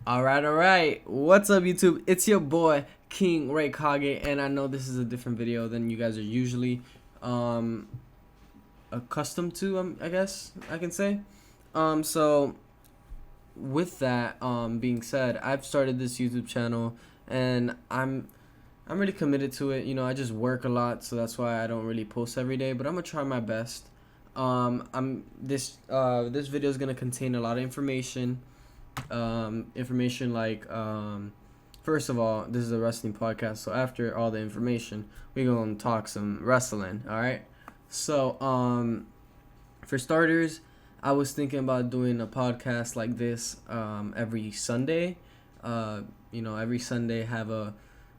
All right. What's up, YouTube? It's your boy King Ray Kage, and I know this is a different video than you guys are usually um accustomed to. I guess I can say. So with that being said, I've started this YouTube channel, and I'm really committed to it. I just work a lot, so that's why I don't really post every day. But I'm gonna try my best. This video is gonna contain a lot of information like first of all, this is a wrestling podcast, so after all the information, we're gonna talk some wrestling. All right, so for starters, I was thinking about doing a podcast like this every Sunday. Every Sunday have a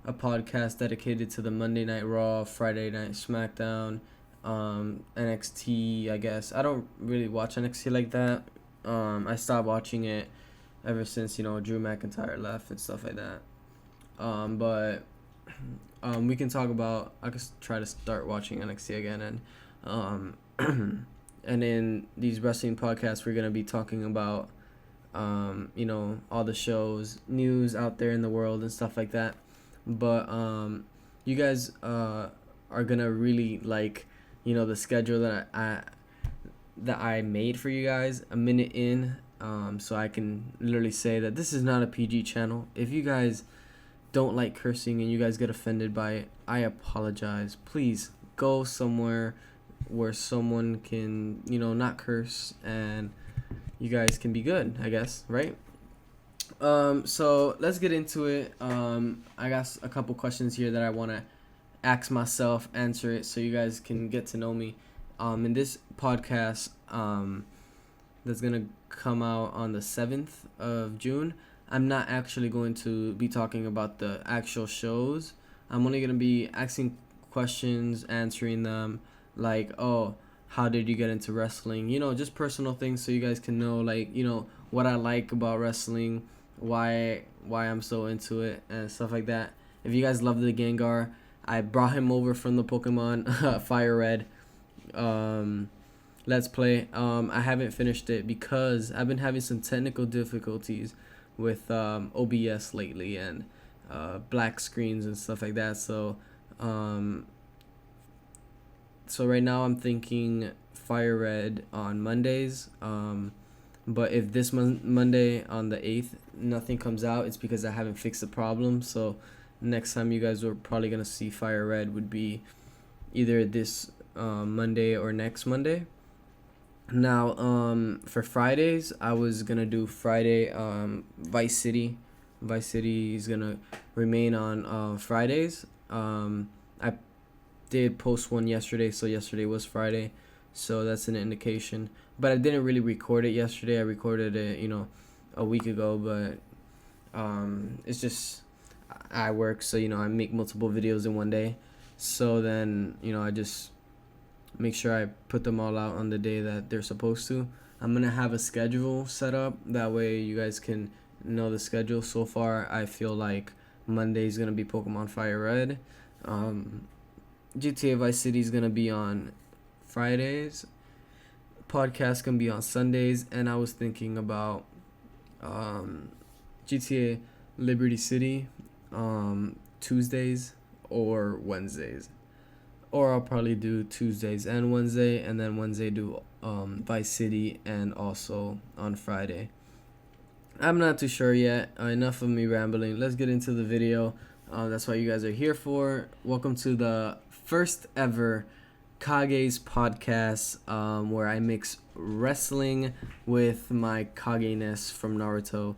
podcast dedicated to the Monday Night Raw, Friday Night SmackDown, NXT. I guess I don't really watch NXT like that. I stopped watching it ever since Drew McIntyre left and stuff like that. But we can talk about. I could try to start watching NXT again, and and in these wrestling podcasts, we're gonna be talking about all the shows, news out there in the world and stuff like that. But you guys are gonna really like the schedule that I made for you guys a minute in. So I can literally say that this is not a PG channel. If you guys don't like cursing and you guys get offended by it, I apologize. Please go somewhere where someone can, not curse, and you guys can be good, I guess, right? So let's get into it. I got a couple questions here that I want to ask myself, answer it, so you guys can get to know me. In this podcast, that's gonna come out on the 7th of June. I'm not actually going to be talking about the actual shows. I'm only gonna be asking questions, answering them, like, oh, how did you get into wrestling? Just personal things, so you guys can know, like, what I like about wrestling, why I'm so into it, and stuff like that. If you guys love the Gengar, I brought him over from the Pokemon Fire Red Let's Play. I haven't finished it because I've been having some technical difficulties with OBS lately, and black screens and stuff like that. So right now I'm thinking Fire Red on Mondays. But if this Monday on the 8th nothing comes out, it's because I haven't fixed the problem. So next time you guys are probably gonna see Fire Red would be either this Monday or next Monday. Now, for Fridays, I was gonna do Friday Vice City. Vice City is gonna remain on Fridays. I did post one yesterday, so yesterday was Friday, so that's an indication. But I didn't really record it yesterday. I recorded it, a week ago. But it's just I work, so I make multiple videos in one day. So then I just make sure I put them all out on the day that they're supposed to. I'm gonna have a schedule set up, that way you guys can know the schedule. So far I feel like Monday is gonna be Pokemon Fire Red, GTA Vice City is gonna be on Fridays, podcast gonna be on Sundays, and I was thinking about GTA Liberty City Tuesdays or Wednesdays. Or I'll probably do Tuesdays and Wednesday, and then Wednesday do Vice City, and also on Friday. I'm not too sure yet. Enough of me rambling. Let's get into the video. That's what you guys are here for. Welcome to the first ever Kage's podcast, where I mix wrestling with my Kage-ness from Naruto.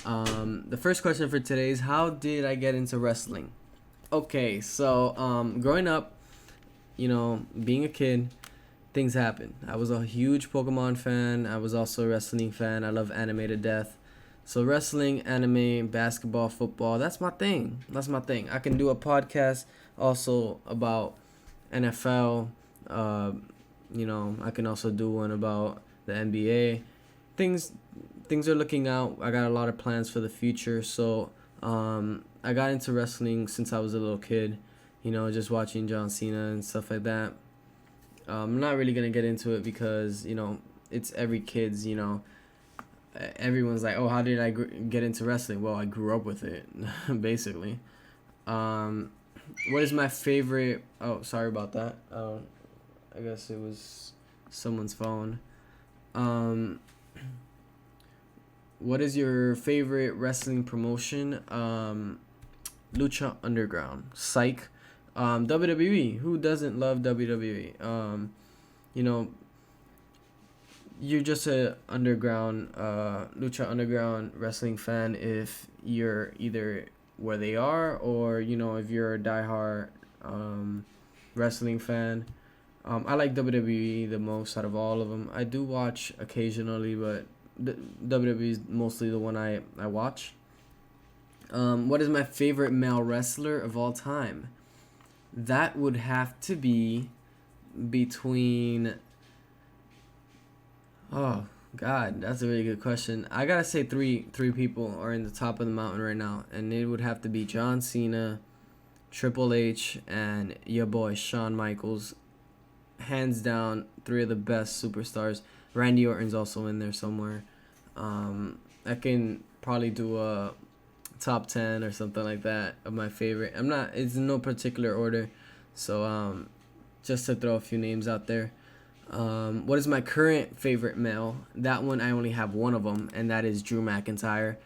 The first question for today is, how did I get into wrestling? Okay, so growing up, being a kid, things happen. I was a huge Pokemon fan. I was also a wrestling fan. I love anime to death. So wrestling, anime, basketball, football, that's my thing. I can do a podcast also about NFL. I can also do one about the NBA. Things are looking out. I got a lot of plans for the future. So I got into wrestling since I was a little kid. Just watching John Cena and stuff like that. I'm not really going to get into it because, it's every kid's, everyone's like, oh, how did I get into wrestling? Well, I grew up with it, basically. What is my favorite? Oh, sorry about that. I guess it was someone's phone. Um, what is your favorite wrestling promotion? Lucha Underground, Psych, WWE. Who doesn't love WWE? You know, you're just a underground, Lucha Underground wrestling fan if you're either where they are, or if you're a diehard wrestling fan. I like WWE the most out of all of them. I do watch occasionally, but WWE is mostly the one I watch. What is my favorite male wrestler of all time? That would have to be between. Oh God, that's a really good question. I gotta say three people are in the top of the mountain right now, and it would have to be John Cena, Triple H, and your boy Shawn Michaels. Hands down, three of the best superstars. Randy Orton's also in there somewhere. I can probably do a top 10 or something like that of my favorite. It's in no particular order, so just to throw a few names out there. What is my current favorite male? That one I only have one of them, and that is Drew McIntyre.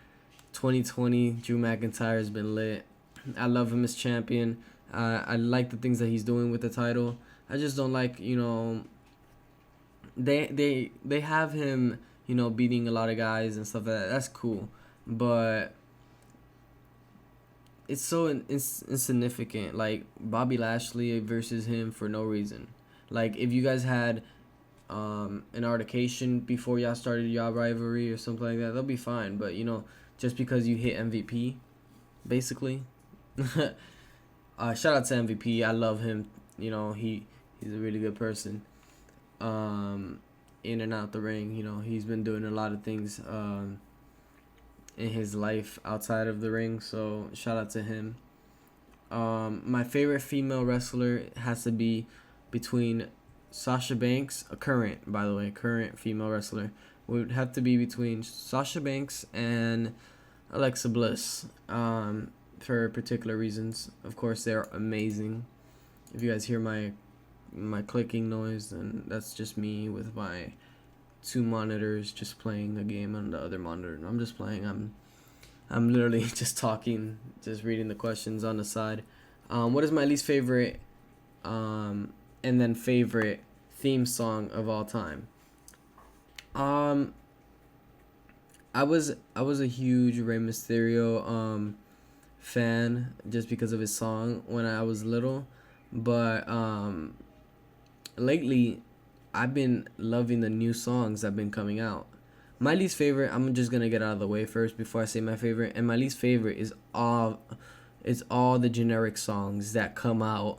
2020, Drew McIntyre has been lit. I love him as champion. I like the things that he's doing with the title. I just don't like, they have him, beating a lot of guys and stuff like that. That's cool, but it's so insignificant. Like Bobby Lashley versus him for no reason. Like if you guys had an altercation before y'all started y'all rivalry or something like that, that'll be fine. But just because you hit MVP, basically. Shout out to MVP. I love him. He's a really good person. In and out the ring, he's been doing a lot of things in his life outside of the ring. So shout out to him. My favorite female wrestler has to be between Sasha Banks, a current female wrestler, would have to be between Sasha Banks and Alexa Bliss. For particular reasons. Of course, they're amazing. If you guys hear my clicking noise, and that's just me with my two monitors just playing a game on the other monitor. I'm just playing. I'm literally just talking, just reading the questions on the side. What is my least favorite and then favorite theme song of all time? I was a huge Rey Mysterio fan just because of his song when I was little, but lately I've been loving the new songs that have been coming out. My least favorite, I'm just gonna get out of the way first before I say my favorite, and my least favorite is all the generic songs that come out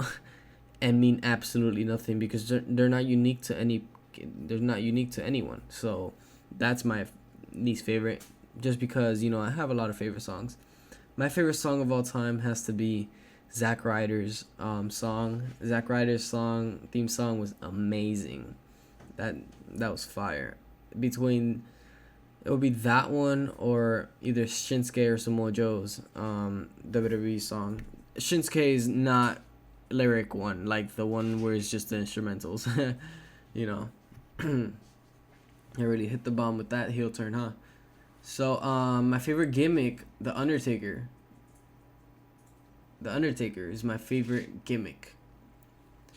and mean absolutely nothing because they're not unique to anyone. So that's my least favorite, just because I have a lot of favorite songs. My favorite song of all time has to be Zack Ryder's song. Zack Ryder's theme song was amazing. That was fire. It would be that one or either Shinsuke or Samoa Joe's WWE song. Shinsuke is not lyric one, like the one where it's just the instrumentals. I really hit the bomb with that heel turn, huh? So, my favorite gimmick, The Undertaker. The Undertaker is my favorite gimmick.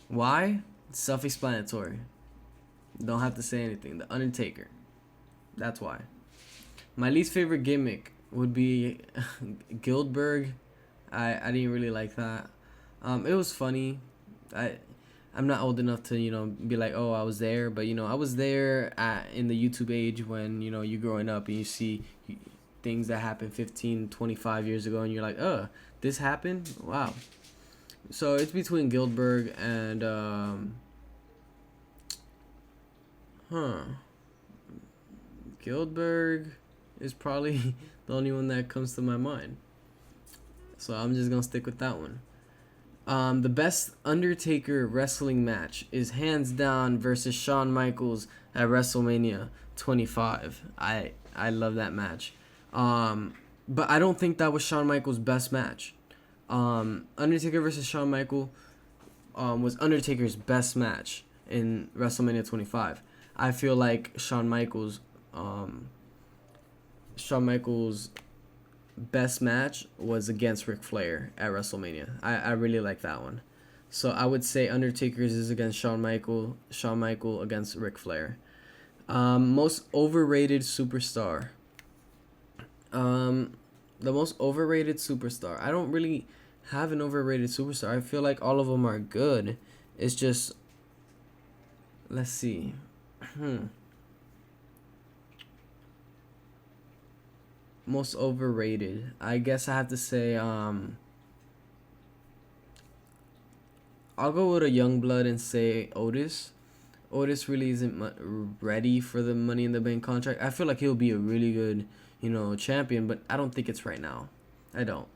Why? It's self-explanatory. Don't have to say anything. The Undertaker. That's why. My least favorite gimmick would be Goldberg. I didn't really like that. It was funny. I'm not old enough to be like, oh, I was there, but I was there in the YouTube age when you're growing up and you see things that happened 15, 25 years ago, and you're like, this happened? Wow. So it's between Goldberg and Goldberg is probably the only one that comes to my mind. So I'm just gonna stick with that one. The best Undertaker wrestling match is hands down versus Shawn Michaels at WrestleMania 25. I I love that match. But I don't think that was Shawn Michaels' best match. Undertaker versus Shawn Michaels was Undertaker's best match in WrestleMania 25. I feel like Shawn Michaels' best match was against Ric Flair at WrestleMania. I really like that one. So I would say Undertaker's is against Shawn Michaels against Ric Flair. Most overrated superstar. The most overrated superstar. I don't really have an overrated superstar. I feel like all of them are good. It's just, let's see. Most overrated. I guess I have to say, I'll go with a young blood and say Otis. Otis really isn't ready for the Money in the Bank contract. I feel like he'll be a really good, champion, but I don't think it's right now. I don't.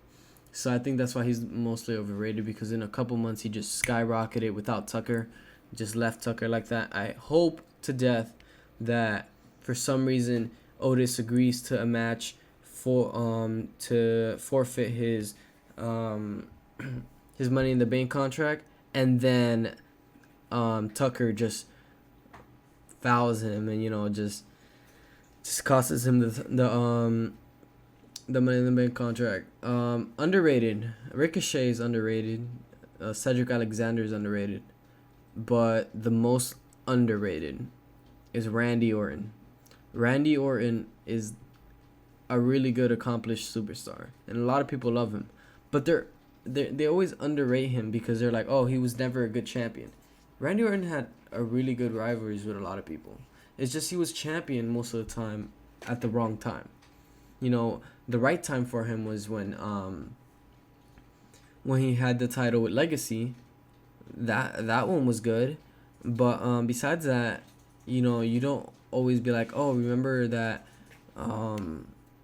So I think that's why he's mostly overrated, because in a couple months he just skyrocketed without Tucker. Just left Tucker like that. I hope to death that for some reason Otis agrees to a match to forfeit his his Money in the Bank contract, and then Tucker just fouls him and just costs him the Money in the Bank contract. Underrated. Ricochet is underrated. Cedric Alexander is underrated. But the most underrated is Randy Orton. Randy Orton is a really good, accomplished superstar, and a lot of people love him. But they always underrate him because they're like, oh, he was never a good champion. Randy Orton had a really good rivalries with a lot of people. It's just he was champion most of the time at the wrong time. The right time for him was when he had the title with Legacy. That one was good. But besides that, you don't always be like, oh, remember that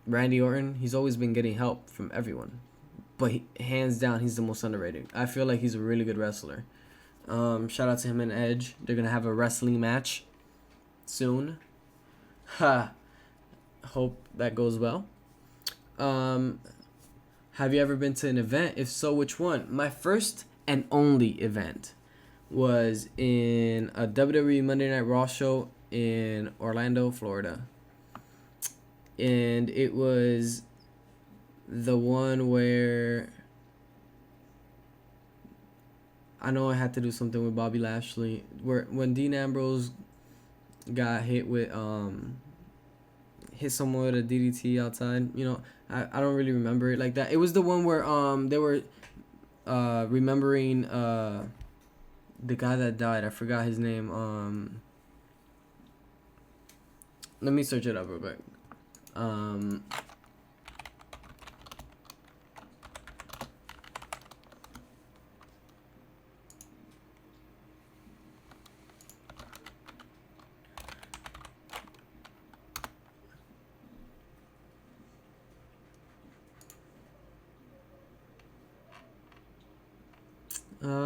Randy Orton, he's always been getting help from everyone. But hands down, he's the most underrated. I feel like he's a really good wrestler. Shout out to him and Edge. They're going to have a wrestling match soon. Hope that goes well. Have you ever been to an event? If so, which one? My first and only event was in a WWE Monday Night Raw show in Orlando, Florida. And it was the one where I know I had to do something with Bobby Lashley, when Dean Ambrose got hit someone with a DDT outside. I don't really remember it like that. It was the one where they were remembering the guy that died. I forgot his name. Let me search it up real quick.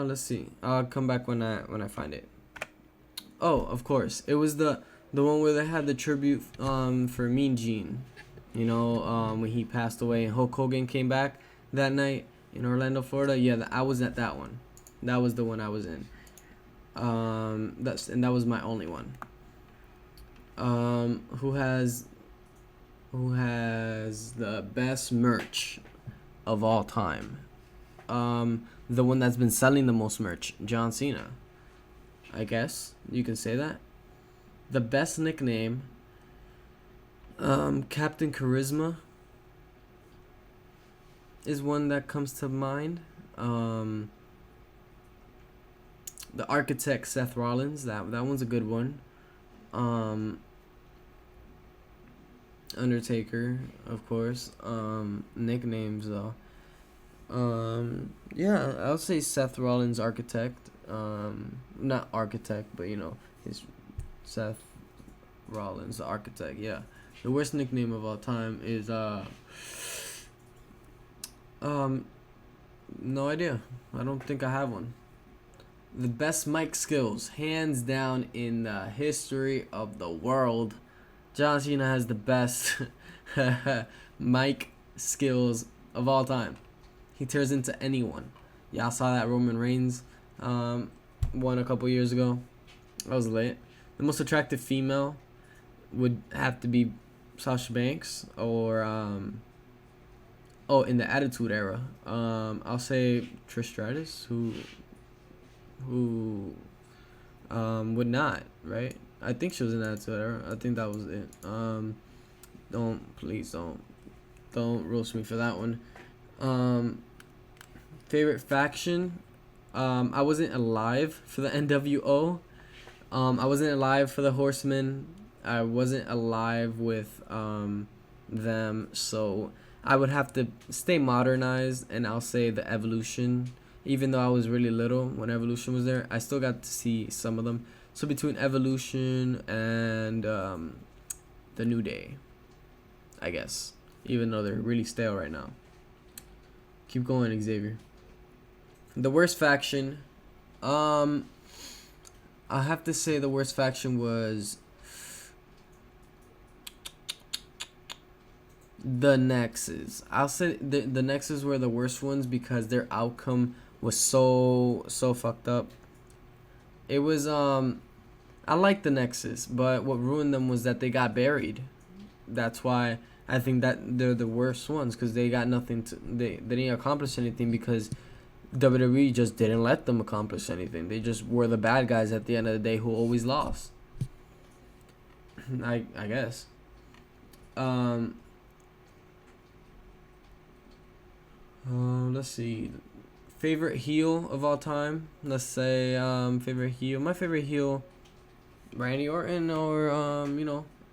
Let's see. I'll come back when I find it. Oh, of course. It was the one where they had the tribute for Mean Gene. When he passed away and Hulk Hogan came back that night in Orlando, Florida. Yeah, I was at that one. That was the one I was in. That was my only one. Who has the best merch of all time? The one that's been selling the most merch, John Cena. I guess you can say that. The best nickname, Captain Charisma is one that comes to mind. The Architect Seth Rollins, that one's a good one. Undertaker, of course. Nicknames though. Yeah, I'll say Seth Rollins, Architect. Not Architect, but his Seth Rollins, the Architect. Yeah, the worst nickname of all time is no idea. I don't think I have one. The best mic skills, hands down, in the history of the world, John Cena has the best mic skills of all time. He turns into anyone. Y'all saw that Roman Reigns won a couple years ago. That was lit. The most attractive female would have to be Sasha Banks or in the Attitude Era. I'll say Trish Stratus, who would not, right? I think she was in Attitude Era. I think that was it. Don't roast me for that one. Favorite faction. I wasn't alive for the NWO. I wasn't alive for the Horsemen. I wasn't alive with them, so I would have to stay modernized, and I'll say the Evolution. Even though I was really little when Evolution was there, I still got to see some of them. So between Evolution and the New Day, I guess. Even though they're really stale right now. Keep going, Xavier. The worst faction. I have to say the worst faction was the Nexus. I'll say the Nexus were the worst ones because their outcome was so fucked up. It was I like the Nexus, but what ruined them was that they got buried. That's why I think that they're the worst ones, because they got nothing to they didn't accomplish anything because WWE just didn't let them accomplish anything. They just were the bad guys at the end of the day who always lost. I guess. Let's see. Favorite heel of all time. Let's say favorite heel. My favorite heel, Randy Orton or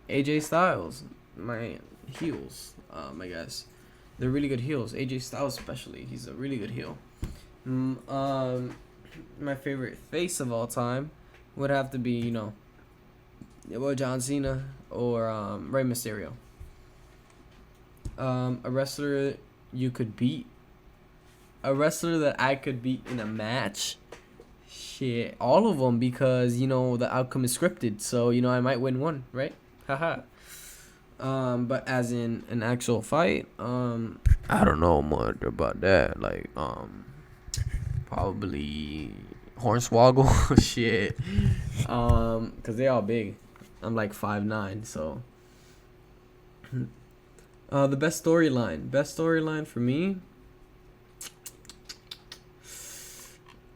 AJ Styles. My heels. I guess they're really good heels. AJ Styles especially. He's a really good heel. My favorite face of all time would have to be John Cena or Rey Mysterio. A wrestler you could beat. A wrestler that I could beat in a match. Shit, all of them, because the outcome is scripted. So I might win one, right? Haha. But as in an actual fight, I don't know much about that. Like probably Hornswoggle. Shit. Cause they all big. I'm like 5'9", so. The best storyline. Best storyline for me.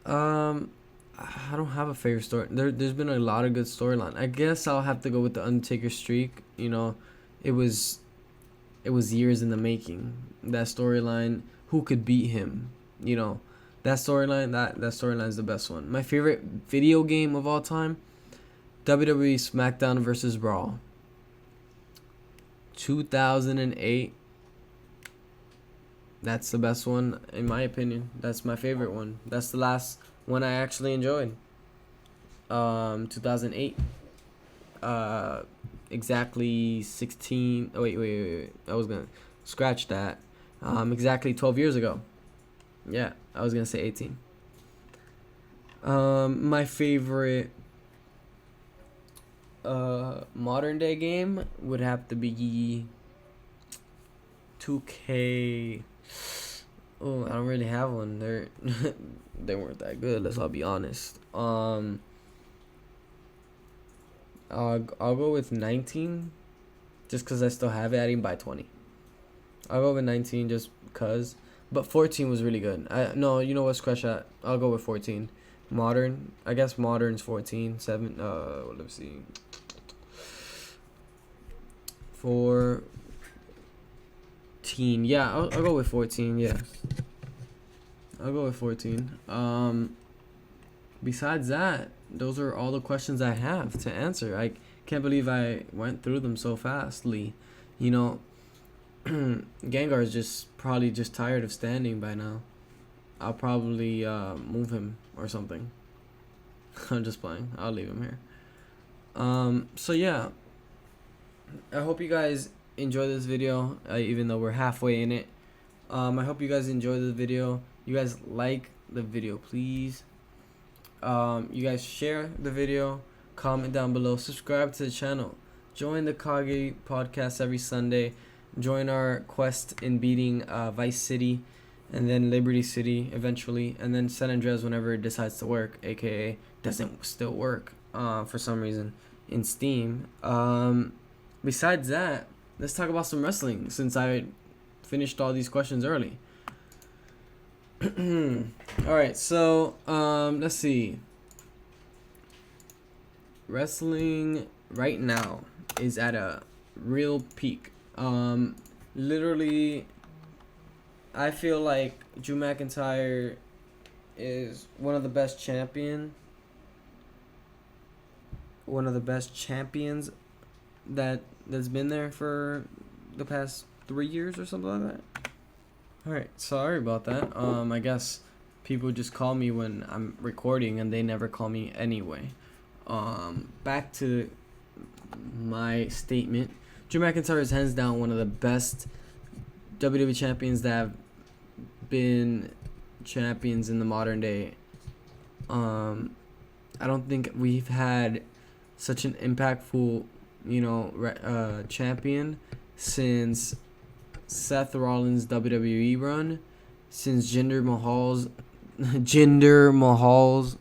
I don't have a favorite story. There's been a lot of good storyline. I guess I'll have to go with the Undertaker streak. It was years in the making. That storyline, who could beat him? That storyline. That storyline is the best one. My favorite video game of all time, WWE SmackDown vs. Raw. 2008. That's the best one in my opinion. That's my favorite one. That's the last one I actually enjoyed. 2008. Exactly 16. Oh wait. I was gonna scratch that. Exactly 12 years ago. Yeah, I was gonna say 18. My favorite modern day game would have to be 2K. Oh, I don't really have one. They weren't that good. Let's all be honest. I'll go with 19, just cause I still have it. I didn't buy 20. I'll go with 19 just cause. But 14 was really good. No, you know what? Scratch that. I'll go with 14. Modern. I guess modern's 14. 7. Let's see. 14. Yeah, I'll go with 14. Yeah. I'll go with 14. Besides that, those are all the questions I have to answer. I can't believe I went through them so fastly. Gengar is probably tired of standing by now. I'll probably move him or something. I'm just playing. I'll leave him here. So yeah. I hope you guys enjoy this video, even though we're halfway in it. I hope you guys enjoy the video. You guys like the video, please. You guys share the video, comment down below, subscribe to the channel Join the Kage podcast every Sunday. Join our quest in beating Vice City, and then Liberty City eventually, and then San Andreas whenever it decides to work, aka doesn't still work for some reason in Steam. Besides that, let's talk about some wrestling since I finished all these questions early. All right, so let's see. Wrestling right now is at a real peak. Literally, I feel like Drew McIntyre is one of the best champions that's been there for the past 3 years or something like that. All right, sorry about that. I guess people just call me when I'm recording and they never call me anyway. Back to my statement. Drew McIntyre is hands down one of the best WWE champions that have been champions in the modern day. I don't think we've had such an impactful, champion since Seth Rollins' WWE run, since Jinder Mahal's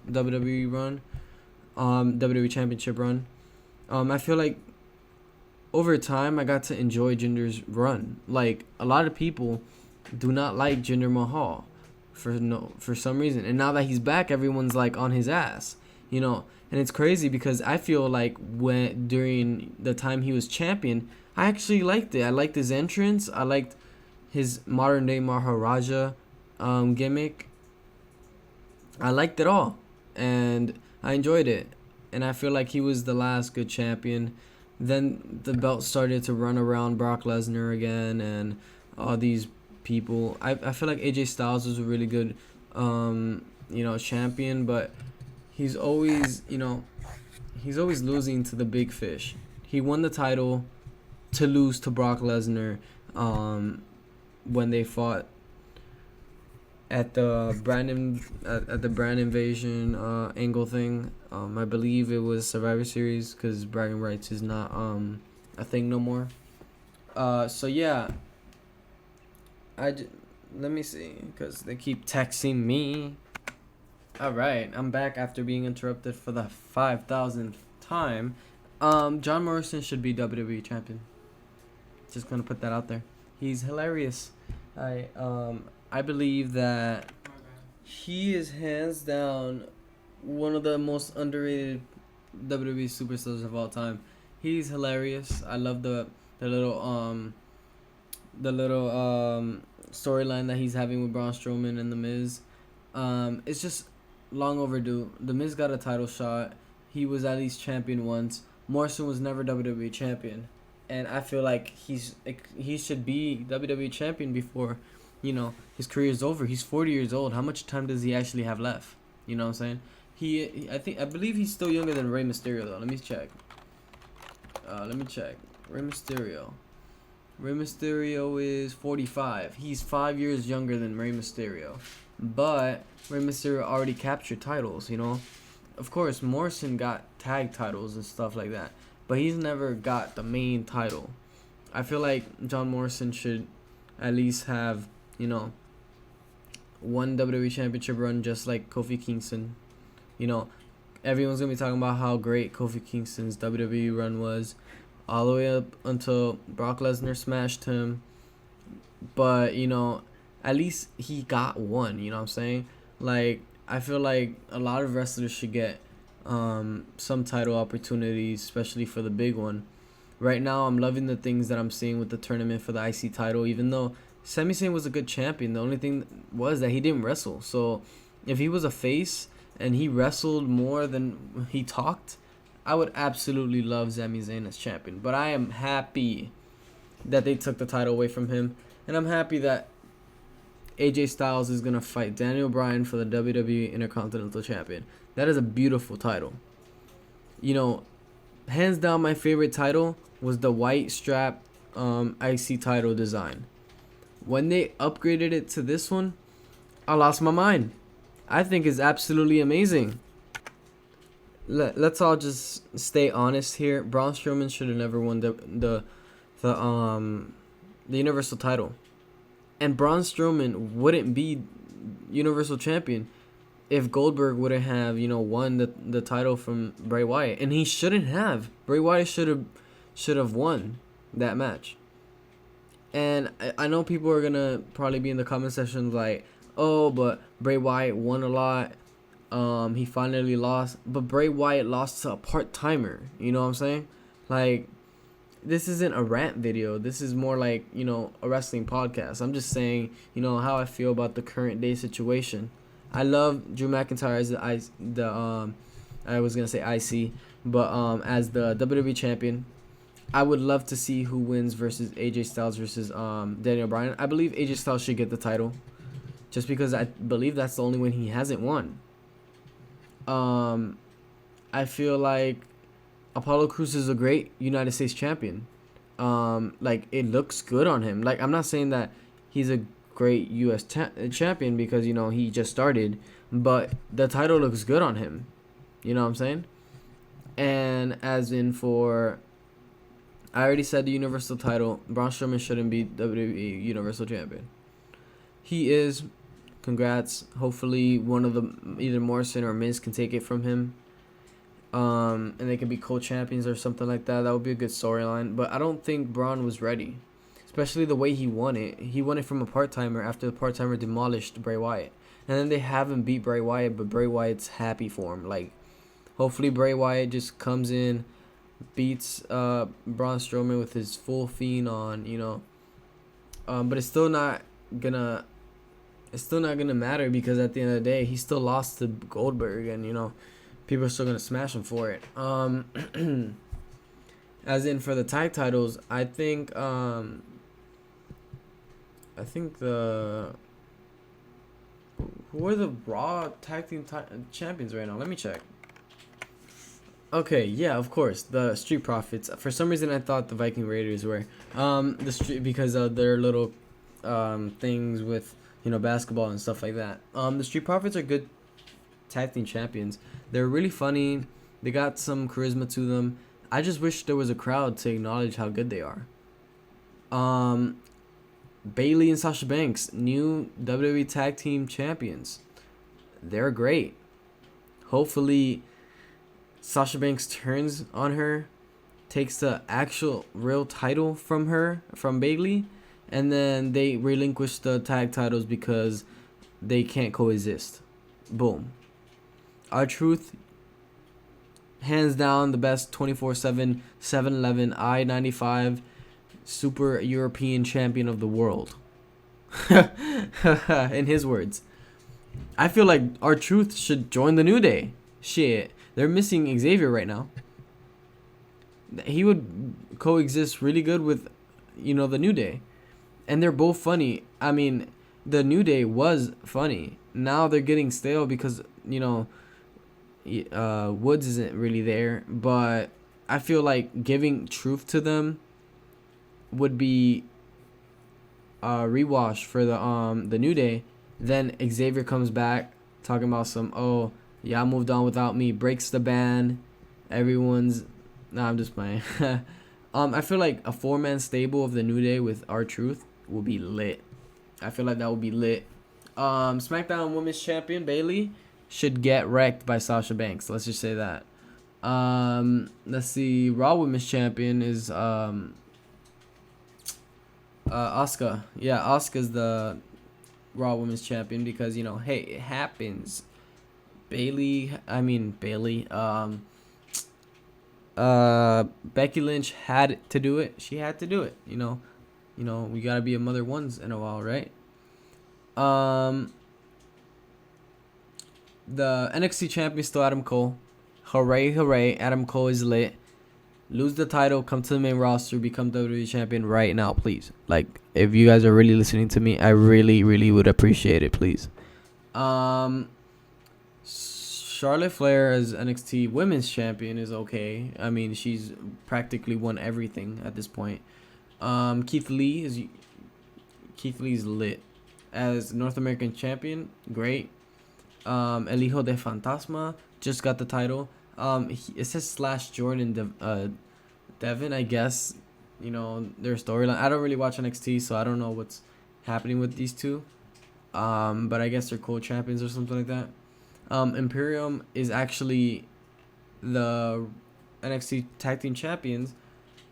WWE run, WWE Championship run. I feel like over time I got to enjoy Jinder's run. Like, a lot of people do not like Jinder Mahal for some reason, and now that he's back, everyone's like on his ass, and it's crazy because I feel like during the time he was champion, I actually liked it. I liked his entrance. I liked his modern day Maharaja gimmick. I liked it all, and I enjoyed it. And I feel like he was the last good champion. Then the belt started to run around Brock Lesnar again, and all these people. I feel like AJ Styles was a really good, champion, but he's always losing to the big fish. He won the title to lose to Brock Lesnar when they fought at the brand invasion angle thing. I believe it was Survivor Series because bragging rights is not a thing no more. So yeah, let me see because they keep texting me. All right, I'm back after being interrupted for the 5,000th time. John Morrison should be WWE champion. Just gonna put that out there. He's hilarious. I believe that he is hands down one of the most underrated WWE superstars of all time. He's hilarious. I love the little storyline that he's having with Braun Strowman and The Miz. It's just long overdue. The Miz got a title shot. He was at least champion once. Morrison was never WWE champion, and I feel like he should be WWE champion before, his career is over. He's 40 years old. How much time does he actually have left? You know what I'm saying? I believe he's still younger than Rey Mysterio though. Let me check. Rey Mysterio. Rey Mysterio is 45. He's 5 years younger than Rey Mysterio. But Rey Mysterio already captured titles, Of course, Morrison got tag titles and stuff like that. But he's never got the main title. I feel like John Morrison should at least have, one WWE Championship run just like Kofi Kingston. Everyone's going to be talking about how great Kofi Kingston's WWE run was all the way up until Brock Lesnar smashed him. But, at least he got one, you know what I'm saying? Like, I feel like a lot of wrestlers should get some title opportunities, especially for the big one. Right now, I'm loving the things that I'm seeing with the tournament for the IC title, even though Sami Zayn was a good champion. The only thing was that he didn't wrestle. So, if he was a face and he wrestled more than he talked, I would absolutely love Sami Zayn as champion. But I am happy that they took the title away from him. And I'm happy that AJ Styles is going to fight Daniel Bryan for the WWE Intercontinental Champion. That is a beautiful title. Hands down, my favorite title was the white strap IC title design. When they upgraded it to this one, I lost my mind. I think it's absolutely amazing. let's all just stay honest here. Braun Strowman should have never won the Universal title, and Braun Strowman wouldn't be Universal Champion if Goldberg wouldn't have won the title from Bray Wyatt, and he shouldn't have. Bray Wyatt should have won that match. And I know people are gonna probably be in the comment section like, oh, but Bray Wyatt won a lot. He finally lost, but Bray Wyatt lost to a part-timer. You know what I'm saying? Like, this isn't a rant video. This is more like, a wrestling podcast. I'm just saying, how I feel about the current day situation. I love Drew McIntyre as I was gonna say IC, but as the WWE champion. I would love to see who wins versus AJ Styles versus Daniel Bryan. I believe AJ Styles should get the title, just because I believe that's the only one he hasn't won. I feel like Apollo Crews is a great United States champion. Like, it looks good on him. Like, I'm not saying that he's a great U.S. champion because, he just started, but the title looks good on him. You know what I'm saying? And as in for, I already said the Universal title, Braun Strowman shouldn't be WWE Universal Champion. He is. Congrats. Hopefully one of the, either Morrison or Miz can take it from him. And they can be co-champions or something like that. That would be a good storyline. But I don't think Braun was ready. Especially the way he won it. He won it from a part-timer after the part-timer demolished Bray Wyatt. And then they haven't beat Bray Wyatt, but Bray Wyatt's happy for him. Like, hopefully Bray Wyatt just comes in, beats Braun Strowman with his full fiend on, but it's still not gonna matter because at the end of the day he still lost to Goldberg, and people are still gonna smash him for it. As in for the tag titles, I think the who are the Raw tag team champions right now? Let me check. Okay, yeah, of course, the Street Profits. For some reason, I thought the Viking Raiders were the street because of their little things with basketball and stuff like that. The Street Profits are good tag team champions. They're really funny. They got some charisma to them. I just wish there was a crowd to acknowledge how good they are. Bayley and Sasha Banks, new WWE tag team champions. They're great. Hopefully Sasha Banks turns on her, takes the actual real title from Bayley, and then they relinquish the tag titles because they can't coexist. Boom. R-Truth, hands down the best 24/7 7-Eleven I-95 super European champion of the world. In his words. I feel like R-Truth should join the New Day. Shit. They're missing Xavier right now. He would coexist really good with, the New Day. And they're both funny. I mean, the New Day was funny. Now they're getting stale because, Woods isn't really there. But I feel like giving truth to them would be a rewash for the New Day. Then Xavier comes back talking about some, y'all moved on without me, breaks the ban. Everyone's... Nah, I'm just playing. I feel like a 4-man stable of the New Day with R-Truth will be lit. I feel like that would be lit. SmackDown Women's Champion Bayley should get wrecked by Sasha Banks. Let's just say that. Let's see. Raw Women's Champion is Asuka. Yeah, Asuka's the Raw Women's Champion because, hey, it happens. Becky Lynch had to do it. She had to do it. We gotta be a mother once in a while, right? The NXT champion still Adam Cole. Hooray, hooray! Adam Cole is lit. Lose the title, come to the main roster, become WWE champion right now, please. Like, if you guys are really listening to me, I really, really would appreciate it, please. Charlotte Flair as NXT Women's Champion is okay. I mean, she's practically won everything at this point. Keith Lee's lit as North American Champion. Great. El Hijo de Fantasma just got the title. It says slash Jordan Devin, I guess. You know, their storyline. I don't really watch NXT, so I don't know what's happening with these two. But I guess they're co-champions or something like that. Imperium is actually the NXT Tag Team Champions,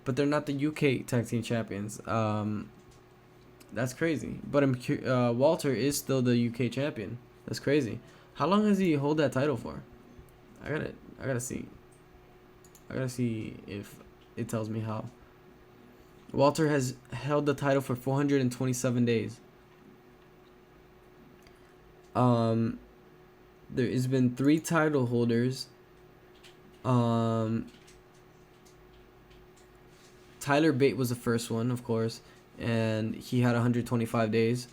but they're not the UK Tag Team Champions. That's crazy. But Walter is still the UK champion. That's crazy. How long has he hold that title for? I gotta see. I gotta see if it tells me how. Walter has held the title for 427 days. There has been 3 title holders. Tyler Bate was the first one, of course, and he had 125 days.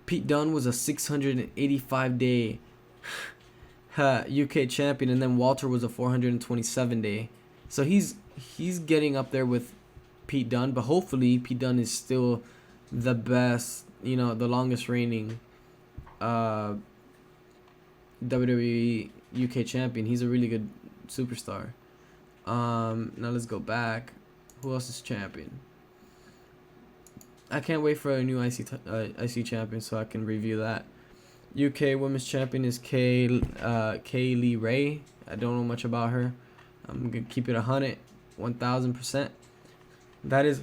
Pete Dunne was a 685-day UK champion, and then Walter was a 427-day. So he's getting up there with Pete Dunne, but hopefully Pete Dunne is still the best, you know, the longest reigning WWE UK champion. He's a really good superstar. Now let's go back. Who else is champion? I can't wait for a new IC champion so I can review that. UK Women's Champion is Kaylee Ray. I don't know much about her. I'm gonna keep it 1000%. That is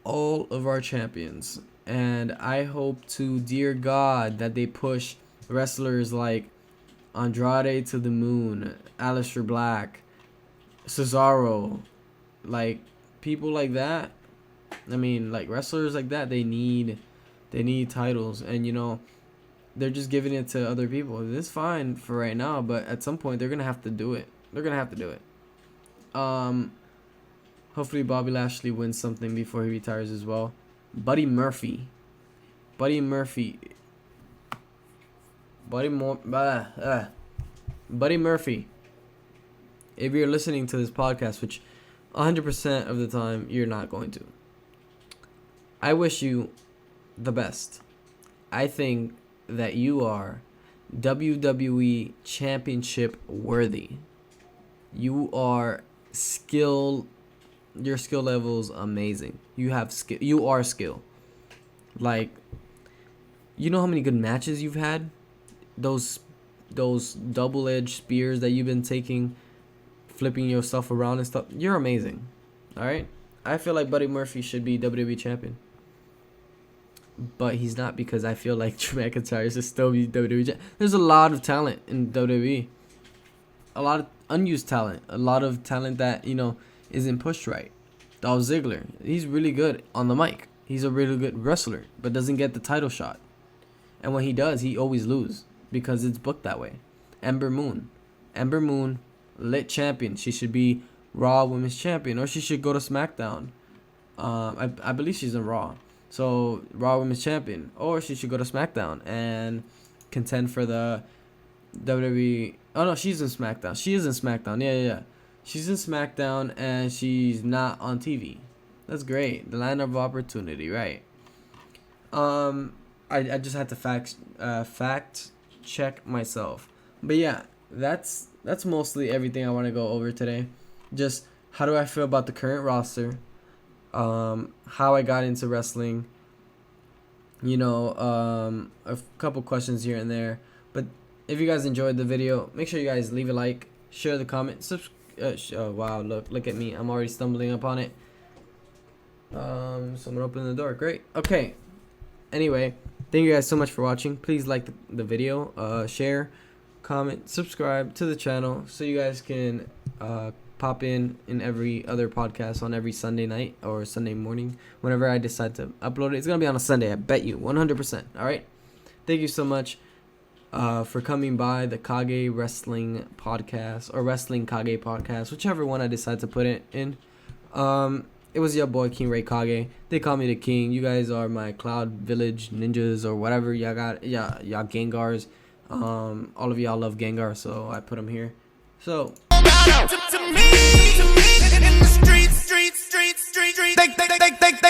all of our champions, and I hope to dear God that they push wrestlers like Andrade to the moon, Aleister Black, Cesaro, like people like that. I mean, like wrestlers like that, they need titles, and you know, they're just giving it to other people. It's fine for right now, but at some point they're gonna have to do it. Hopefully Bobby Lashley wins something before he retires as well. Buddy Murphy. Buddy Murphy. If you're listening to this podcast, which 100% of the time you're not going to, I wish you the best. I think that you are WWE Championship worthy. You are skilled. Your skill level is amazing. You have skill. You are skill. Like, you know how many good matches you've had? Those double-edged spears that you've been taking, flipping yourself around and stuff. You're amazing. All right? I feel like Buddy Murphy should be WWE champion. But he's not, because I feel like Drew McIntyre should still be WWE champion. There's a lot of talent in WWE. A lot of unused talent. A lot of talent that, you know, isn't pushed right. Dolph Ziggler, he's really good on the mic. He's a really good wrestler, but doesn't get the title shot. And when he does, he always loses because it's booked that way. Ember Moon, lit champion. She should be Raw Women's Champion, or she should go to SmackDown. I believe she's in Raw. So Raw Women's Champion, or she should go to SmackDown and contend for the WWE. Oh no, she's in SmackDown. She is in SmackDown. Yeah. She's in SmackDown and she's not on TV. That's great. The line of opportunity, right? I just had to fact check myself. But yeah, that's mostly everything I want to go over today. Just how do I feel about the current roster? How I got into wrestling. You know, a couple questions here and there. But if you guys enjoyed the video, make sure you guys leave a like, share the comment, subscribe. Oh wow, look at me. I'm already stumbling upon it. Someone opened the door. Great. Okay. Anyway, thank you guys so much for watching. Please like the video, share, comment, subscribe to the channel so you guys can pop in every other podcast on every Sunday night or Sunday morning whenever I decide to upload it. It's gonna be on a Sunday, I bet you, 100%. All right. Thank you so much for coming by the Kage Wrestling Podcast, or Wrestling Kage Podcast, whichever one I decide to put it in. It was your boy King Ray Kage. They call me the King. You guys are my Cloud Village ninjas or whatever y'all got. Y'all Gengars. All of y'all love Gengar, so I put them here. So to me, in the streets, they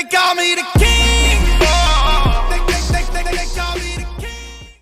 call me the King. They call me